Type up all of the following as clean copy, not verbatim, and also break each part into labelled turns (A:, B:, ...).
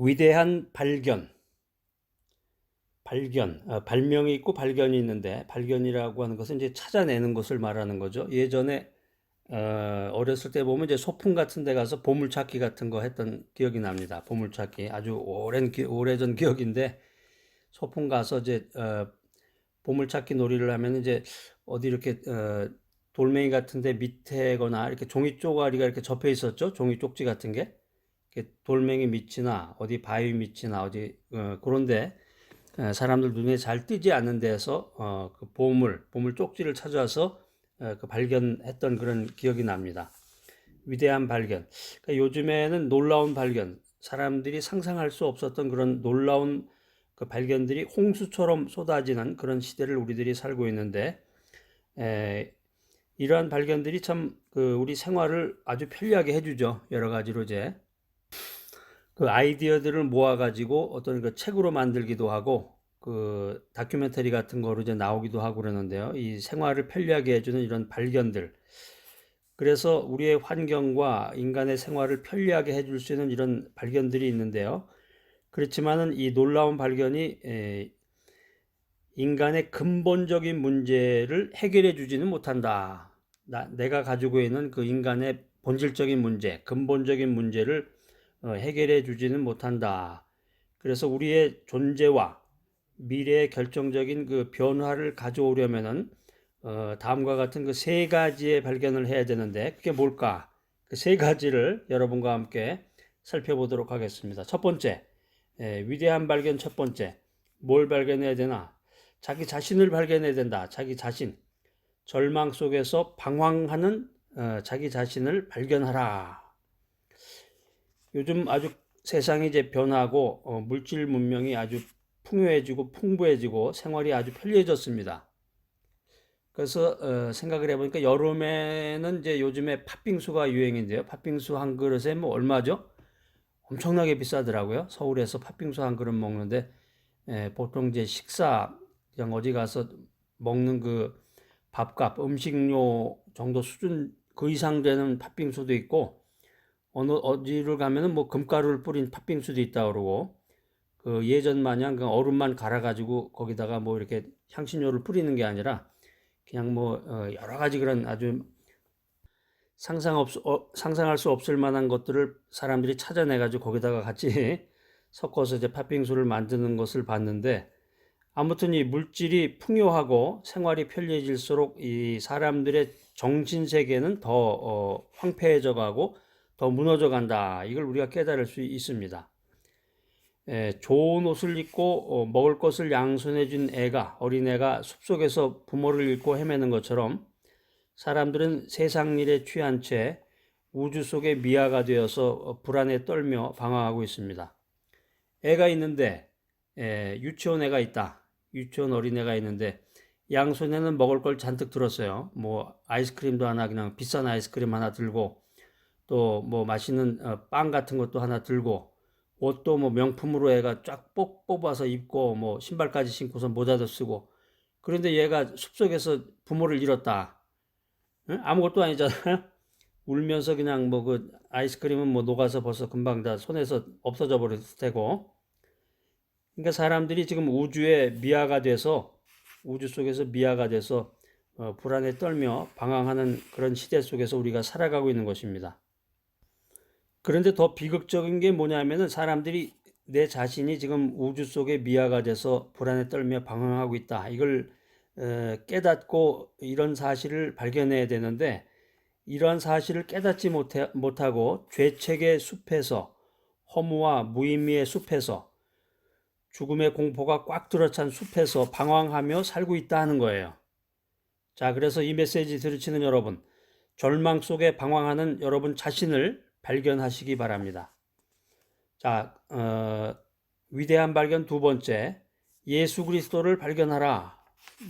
A: 위대한 발견, 발명이 있고 발견이 있는데, 발견이라고 하는 것은 이제 찾아내는 것을 말하는 거죠. 예전에 어렸을 때 보면 이제 소풍 같은 데 가서 보물찾기 같은 거 했던 기억이 납니다. 보물찾기 아주 오래전 기억인데, 소풍 가서 이제 보물찾기 놀이를 하면 이제 어디 이렇게 돌멩이 같은 데 밑에거나 이렇게 종이 쪼가리가 이렇게 접혀 있었죠. 종이 쪽지 같은 게. 이렇게 돌멩이 밑이나 어디 바위 밑이나 어디 그런데 사람들 눈에 잘 띄지 않는 데서 그 보물 쪽지를 찾아서 그 발견했던 그런 기억이 납니다. 위대한 발견. 그러니까 요즘에는 놀라운 발견, 사람들이 상상할 수 없었던 그런 놀라운 그 발견들이 홍수처럼 쏟아지는 그런 시대를 우리들이 살고 있는데, 이러한 발견들이 참 그 우리 생활을 아주 편리하게 해주죠. 여러 가지로 이제 그 아이디어들을 모아가지고 어떤 그 책으로 만들기도 하고 그 다큐멘터리 같은 거로 이제 나오기도 하고 그러는데요. 이 생활을 편리하게 해주는 이런 발견들. 그래서 우리의 환경과 인간의 생활을 편리하게 해줄 수 있는 이런 발견들이 있는데요. 그렇지만은 이 놀라운 발견이 인간의 근본적인 문제를 해결해 주지는 못한다. 내가 가지고 있는 그 인간의 본질적인 문제, 근본적인 문제를 해결해 주지는 못한다. 그래서 우리의 존재와 미래의 결정적인 그 변화를 가져오려면은 다음과 같은 그 세 가지의 발견을 해야 되는데 그게 뭘까? 그 세 가지를 여러분과 함께 살펴보도록 하겠습니다. 첫 번째, 위대한 발견 첫 번째. 뭘 발견해야 되나? 자기 자신을 발견해야 된다. 자기 자신. 절망 속에서 방황하는 자기 자신을 발견하라. 요즘 아주 세상이 이제 변하고 물질 문명이 아주 풍요해지고 풍부해지고 생활이 아주 편리해졌습니다. 그래서 생각을 해보니까 여름에는 이제 요즘에 팥빙수가 유행인데요. 팥빙수 한 그릇에 뭐 얼마죠? 엄청나게 비싸더라고요. 서울에서 팥빙수 한 그릇 먹는데 보통 이제 식사 그냥 어디 가서 먹는 그 밥값, 음식료 정도 수준 그 이상 되는 팥빙수도 있고 어디를 가면은 뭐 금가루를 뿌린 팥빙수도 있다 그러고 그 예전 마냥 그 얼음만 갈아가지고 거기다가 뭐 이렇게 향신료를 뿌리는 게 아니라 그냥 뭐 여러 가지 그런 아주 상상할 수 없을 만한 것들을 사람들이 찾아내가지고 거기다가 같이 섞어서 이제 팥빙수를 만드는 것을 봤는데 아무튼 이 물질이 풍요하고 생활이 편리해질수록 이 사람들의 정신 세계는 더 황폐해져 가고 더 무너져 간다. 이걸 우리가 깨달을 수 있습니다. 좋은 옷을 입고 먹을 것을 양손에 쥔 어린애가 숲속에서 부모를 잃고 헤매는 것처럼 사람들은 세상 일에 취한 채 우주 속의 미아가 되어서 불안에 떨며 방황하고 있습니다. 애가 있는데 유치원 애가 있다. 유치원 어린애가 있는데 양손에는 먹을 걸 잔뜩 들었어요. 뭐 아이스크림도 하나 그냥 비싼 아이스크림 하나 들고 또 뭐 맛있는 빵 같은 것도 하나 들고 옷도 뭐 명품으로 애가 쫙 뽑아서 입고 뭐 신발까지 신고서 모자도 쓰고 그런데 얘가 숲속에서 부모를 잃었다. 응? 아무것도 아니잖아요. 울면서 그냥 뭐 그 아이스크림은 뭐 녹아서 벌써 금방 다 손에서 없어져 버렸을 테고 그러니까 사람들이 지금 우주 속에서 미아가 돼서 불안에 떨며 방황하는 그런 시대 속에서 우리가 살아가고 있는 것입니다. 그런데 더 비극적인 게 뭐냐면은 사람들이 내 자신이 지금 우주 속의 미아가 돼서 불안에 떨며 방황하고 있다. 이걸 깨닫고 이런 사실을 발견해야 되는데 이러한 사실을 깨닫지 못하고 죄책의 숲에서 허무와 무의미의 숲에서 죽음의 공포가 꽉 들어찬 숲에서 방황하며 살고 있다 하는 거예요. 자, 그래서 이 메시지 들으시는 여러분, 절망 속에 방황하는 여러분 자신을 발견하시기 바랍니다. 자, 위대한 발견 두 번째, 예수 그리스도를 발견하라.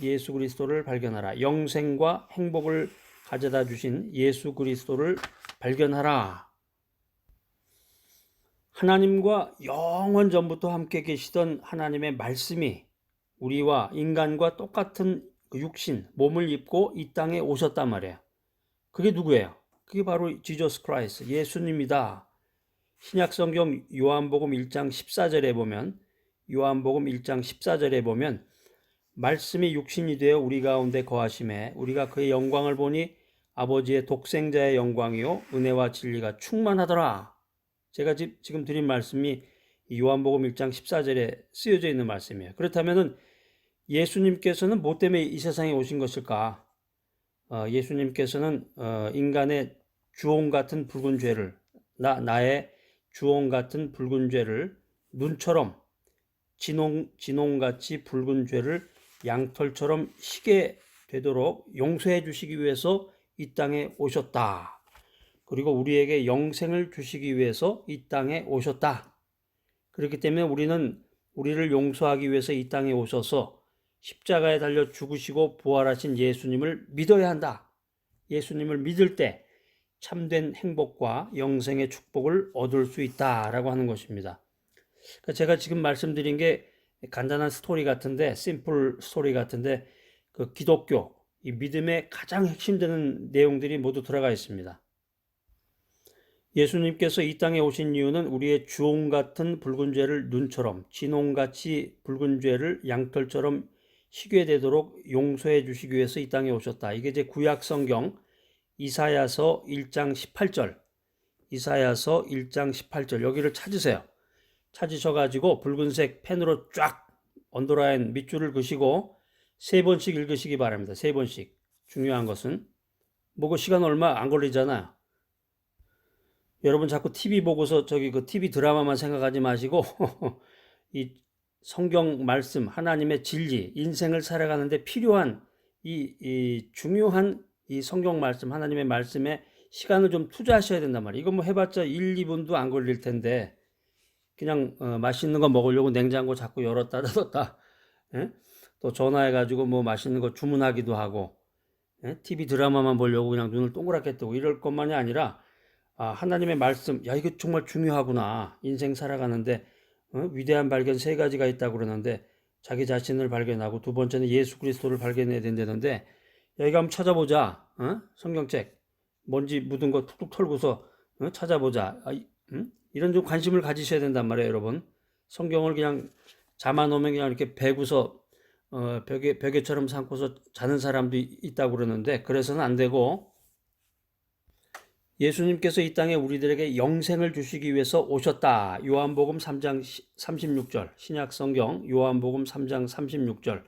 A: 예수 그리스도를 발견하라. 영생과 행복을 가져다 주신 예수 그리스도를 발견하라. 하나님과 영원 전부터 함께 계시던 하나님의 말씀이 우리와 인간과 똑같은 육신, 몸을 입고 이 땅에 오셨단 말이에요. 그게 누구예요? 그게 바로 지저스 크라이스트, 예수님이다. 신약성경 요한복음 1장 14절에 보면 말씀이 육신이 되어 우리 가운데 거하심에 우리가 그의 영광을 보니 아버지의 독생자의 영광이요 은혜와 진리가 충만하더라. 제가 지금 드린 말씀이 요한복음 1장 14절에 쓰여져 있는 말씀이에요. 그렇다면 예수님께서는 뭐 때문에 이 세상에 오신 것일까? 예수님께서는 인간의 주홍 같은 붉은 죄를 나의 주홍 같은 붉은 죄를 눈처럼 진홍같이 붉은 죄를 양털처럼 희게 되도록 용서해 주시기 위해서 이 땅에 오셨다. 그리고 우리에게 영생을 주시기 위해서 이 땅에 오셨다. 그렇기 때문에 우리를 용서하기 위해서 이 땅에 오셔서 십자가에 달려 죽으시고 부활하신 예수님을 믿어야 한다. 예수님을 믿을 때 참된 행복과 영생의 축복을 얻을 수 있다라고 하는 것입니다. 제가 지금 말씀드린 게 간단한 스토리 같은데, 심플 스토리 같은데, 그 기독교, 이 믿음의 가장 핵심되는 내용들이 모두 들어가 있습니다. 예수님께서 이 땅에 오신 이유는 우리의 주홍 같은 붉은 죄를 눈처럼, 진홍같이 붉은 죄를 양털처럼 희게 되도록 용서해 주시기 위해서 이 땅에 오셨다. 이게 이제 구약 성경 이사야서 1장 18절. 이사야서 1장 18절. 여기를 찾으세요. 찾으셔가지고 붉은색 펜으로 쫙 언더라인 밑줄을 그시고 3번씩 읽으시기 바랍니다. 3번씩. 중요한 것은 그 시간 얼마 안 걸리잖아요. 여러분 자꾸 TV 보고서 그 TV 드라마만 생각하지 마시고 이 성경 말씀, 하나님의 진리, 인생을 살아가는데 필요한 이 중요한 이 성경 말씀, 하나님의 말씀에 시간을 좀 투자하셔야 된단 말이에요. 이거 해봤자 1, 2분도 안 걸릴 텐데 그냥 맛있는 거 먹으려고 냉장고 자꾸 열었다 닫았다, 예? 또 전화해가지고 맛있는 거 주문하기도 하고, 예? TV 드라마만 보려고 그냥 눈을 동그랗게 뜨고 이럴 것만이 아니라 하나님의 말씀, 야 이거 정말 중요하구나. 인생 살아가는데 위대한 발견 3가지가 있다고 그러는데 자기 자신을 발견하고 두 번째는 예수 그리스도를 발견해야 된다는데 여기 한번 찾아보자. 성경책 먼지 묻은 거 툭툭 털고서 찾아보자. 이런 좀 관심을 가지셔야 된단 말이에요, 여러분. 성경을 그냥 잠아놓으면 그냥 이렇게 베고서 벽에처럼 삼고서 자는 사람도 있다고 그러는데 그래서는 안 되고 예수님께서 이 땅에 우리들에게 영생을 주시기 위해서 오셨다. 요한복음 3장 36절, 신약성경 요한복음 3장 36절.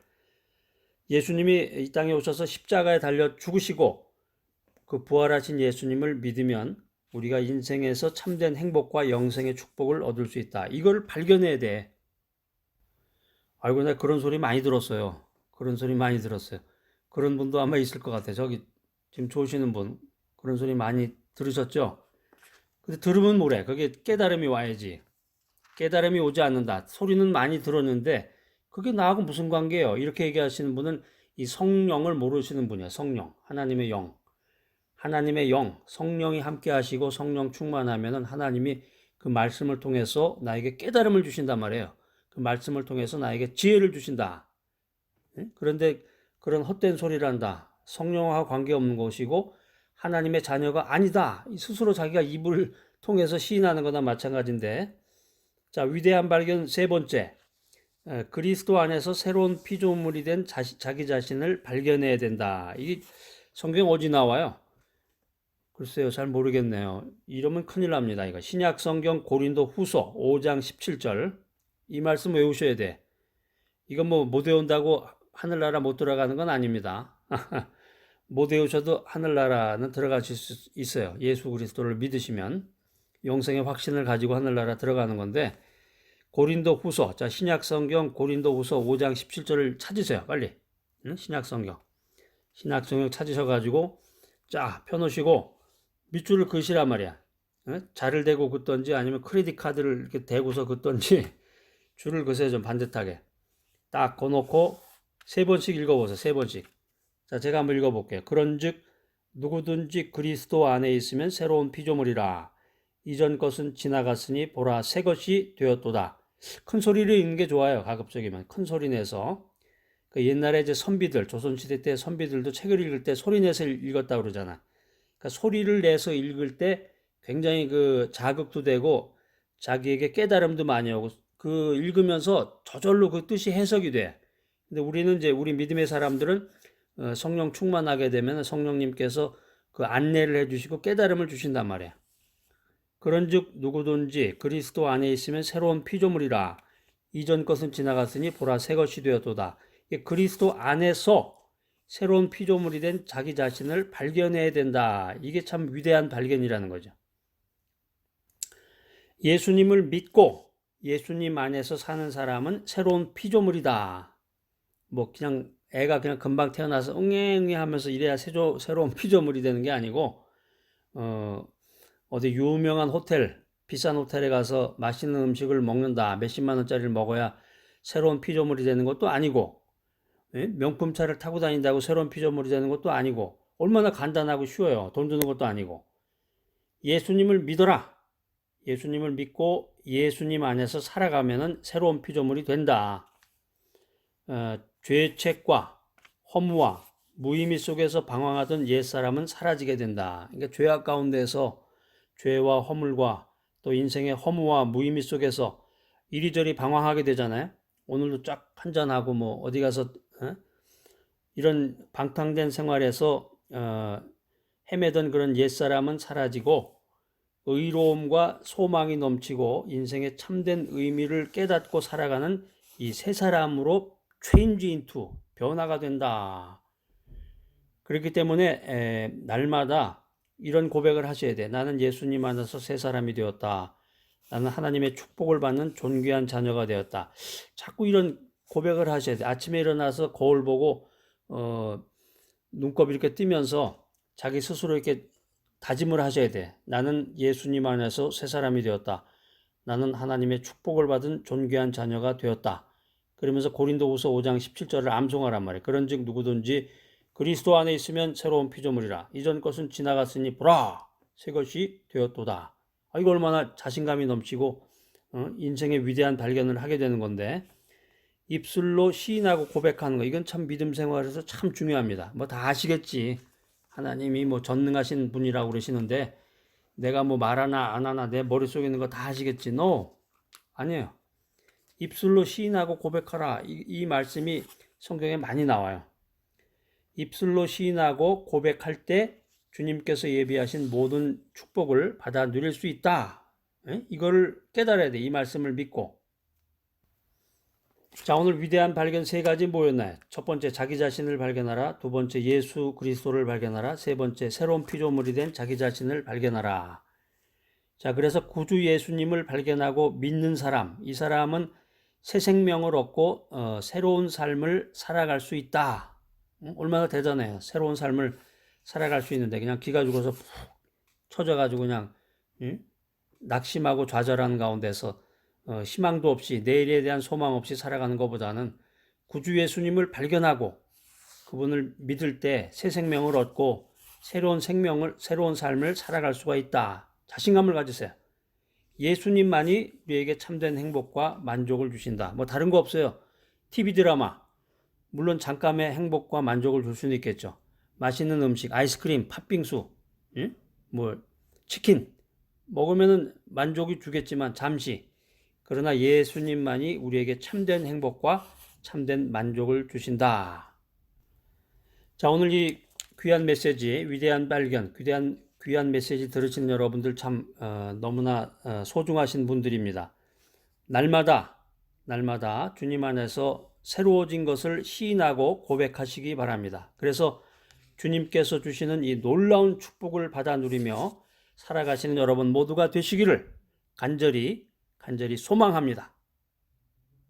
A: 예수님이 이 땅에 오셔서 십자가에 달려 죽으시고 그 부활하신 예수님을 믿으면 우리가 인생에서 참된 행복과 영생의 축복을 얻을 수 있다. 이걸 발견해야 돼. 아이고, 내가 그런 소리 많이 들었어요. 그런 분도 아마 있을 것 같아요. 저기 지금 좋으시는 분 그런 소리 많이 들으셨죠? 근데 들으면 뭐래? 그게 깨달음이 와야지. 깨달음이 오지 않는다. 소리는 많이 들었는데 그게 나하고 무슨 관계예요? 이렇게 얘기하시는 분은 이 성령을 모르시는 분이야. 성령, 하나님의 영. 성령이 함께 하시고 성령 충만하면은 하나님이 그 말씀을 통해서 나에게 깨달음을 주신단 말이에요. 그 말씀을 통해서 나에게 지혜를 주신다. 그런데 그런 헛된 소리를 한다. 성령과 관계없는 것이고 하나님의 자녀가 아니다. 스스로 자기가 입을 통해서 시인하는 거나 마찬가지인데, 자, 위대한 발견 3번째. 그리스도 안에서 새로운 피조물이 된 자기 자신을 발견해야 된다. 이 성경 어디 나와요? 글쎄요, 잘 모르겠네요. 이러면 큰일 납니다. 이거 신약 성경 고린도 후서 5장 17절. 이 말씀 외우셔야 돼. 이건 못 외운다고 하늘나라 못 들어가는 건 아닙니다. 못 외우셔도 하늘나라는 들어가실 수 있어요. 예수 그리스도를 믿으시면 영생의 확신을 가지고 하늘나라 들어가는 건데, 고린도 후서, 자, 신약 성경 고린도 후서 5장 17절을 찾으세요. 빨리. 신약 성경 찾으셔가지고 자, 펴놓으시고 밑줄을 그으시란 말이야. 자를 대고 긋던지 아니면 크레딧 카드를 이렇게 대고서 긋던지 줄을 그으세요. 좀 반듯하게 딱 그어놓고 3번씩 읽어보세요. 3번씩. 자, 제가 한번 읽어볼게요. 그런즉 누구든지 그리스도 안에 있으면 새로운 피조물이라. 이전 것은 지나갔으니 보라 새 것이 되었도다. 큰 소리를 읽는 게 좋아요. 가급적이면 큰 소리 내서. 그 옛날에 이제 선비들, 조선시대 때 선비들도 책을 읽을 때 소리 내서 읽었다고 그러잖아. 그러니까 소리를 내서 읽을 때 굉장히 그 자극도 되고 자기에게 깨달음도 많이 오고 그 읽으면서 저절로 그 뜻이 해석이 돼. 근데 우리는 이제 우리 믿음의 사람들은 성령 충만하게 되면 성령님께서 그 안내를 해주시고 깨달음을 주신단 말이야. 그런즉 누구든지 그리스도 안에 있으면 새로운 피조물이라. 이전 것은 지나갔으니 보라 새 것이 되었도다. 그리스도 안에서 새로운 피조물이 된 자기 자신을 발견해야 된다. 이게 참 위대한 발견이라는 거죠. 예수님을 믿고 예수님 안에서 사는 사람은 새로운 피조물이다. 뭐 그냥 애가 그냥 금방 태어나서 응애 하면서 이래야 새로운 피조물이 되는 게 아니고 어디 유명한 호텔, 비싼 호텔에 가서 맛있는 음식을 먹는다. 몇십만 원짜리를 먹어야 새로운 피조물이 되는 것도 아니고 명품차를 타고 다닌다고 새로운 피조물이 되는 것도 아니고 얼마나 간단하고 쉬워요. 돈 드는 것도 아니고 예수님을 믿어라. 예수님을 믿고 예수님 안에서 살아가면은 새로운 피조물이 된다. 죄책과 허무와 무의미 속에서 방황하던 옛사람은 사라지게 된다. 그러니까 죄악 가운데서 죄와 허물과 또 인생의 허무와 무의미 속에서 이리저리 방황하게 되잖아요. 오늘도 쫙 한잔하고 뭐 어디 가서 이런 방탕된 생활에서 헤매던 그런 옛사람은 사라지고 의로움과 소망이 넘치고 인생의 참된 의미를 깨닫고 살아가는 이 새 사람으로 change into 변화가 된다. 그렇기 때문에 날마다 이런 고백을 하셔야 돼. 나는 예수님 안에서 새 사람이 되었다. 나는 하나님의 축복을 받는 존귀한 자녀가 되었다. 자꾸 이런 고백을 하셔야 돼. 아침에 일어나서 거울 보고 눈곱이 이렇게 뜨면서 자기 스스로 이렇게 다짐을 하셔야 돼. 나는 예수님 안에서 새 사람이 되었다. 나는 하나님의 축복을 받은 존귀한 자녀가 되었다. 그러면서 고린도후서 5장 17절을 암송하란 말이에요. 그런즉 누구든지 그리스도 안에 있으면 새로운 피조물이라. 이전 것은 지나갔으니 보라 새 것이 되었도다. 이거 얼마나 자신감이 넘치고 인생의 위대한 발견을 하게 되는 건데 입술로 시인하고 고백하는 거 이건 참 믿음 생활에서 참 중요합니다. 뭐 다 아시겠지. 하나님이 뭐 전능하신 분이라고 그러시는데 내가 뭐 말하나 안 하나 내 머릿속에 있는 거 다 아시겠지. No. 아니에요. 입술로 시인하고 고백하라. 이 말씀이 성경에 많이 나와요. 입술로 시인하고 고백할 때 주님께서 예비하신 모든 축복을 받아 누릴 수 있다. 이걸 깨달아야 돼. 이 말씀을 믿고. 자, 오늘 위대한 발견 세 가지 뭐였나요? 첫 번째, 자기 자신을 발견하라. 두 번째, 예수 그리스도를 발견하라. 세 번째, 새로운 피조물이 된 자기 자신을 발견하라. 자, 그래서 구주 예수님을 발견하고 믿는 사람, 이 사람은 새 생명을 얻고 새로운 삶을 살아갈 수 있다. 얼마나 대단해요. 새로운 삶을 살아갈 수 있는데 그냥 기가 죽어서 푹 처져가지고 그냥 낙심하고 좌절하는 가운데서 희망도 없이 내일에 대한 소망 없이 살아가는 것보다는 구주 예수님을 발견하고 그분을 믿을 때 새 생명을 얻고 새로운 삶을 살아갈 수가 있다. 자신감을 가지세요. 예수님만이 우리에게 참된 행복과 만족을 주신다. 뭐 다른 거 없어요. TV 드라마 물론 잠깐의 행복과 만족을 줄 수는 있겠죠. 맛있는 음식, 아이스크림, 팥빙수, 뭐 치킨 먹으면은 만족이 주겠지만 잠시. 그러나 예수님만이 우리에게 참된 행복과 참된 만족을 주신다. 자, 오늘 이 귀한 메시지, 위대한 발견, 귀한 메시지 들으시는 여러분들 참 너무나 소중하신 분들입니다. 날마다 주님 안에서 새로워진 것을 시인하고 고백하시기 바랍니다. 그래서 주님께서 주시는 이 놀라운 축복을 받아 누리며 살아가시는 여러분 모두가 되시기를 간절히 소망합니다.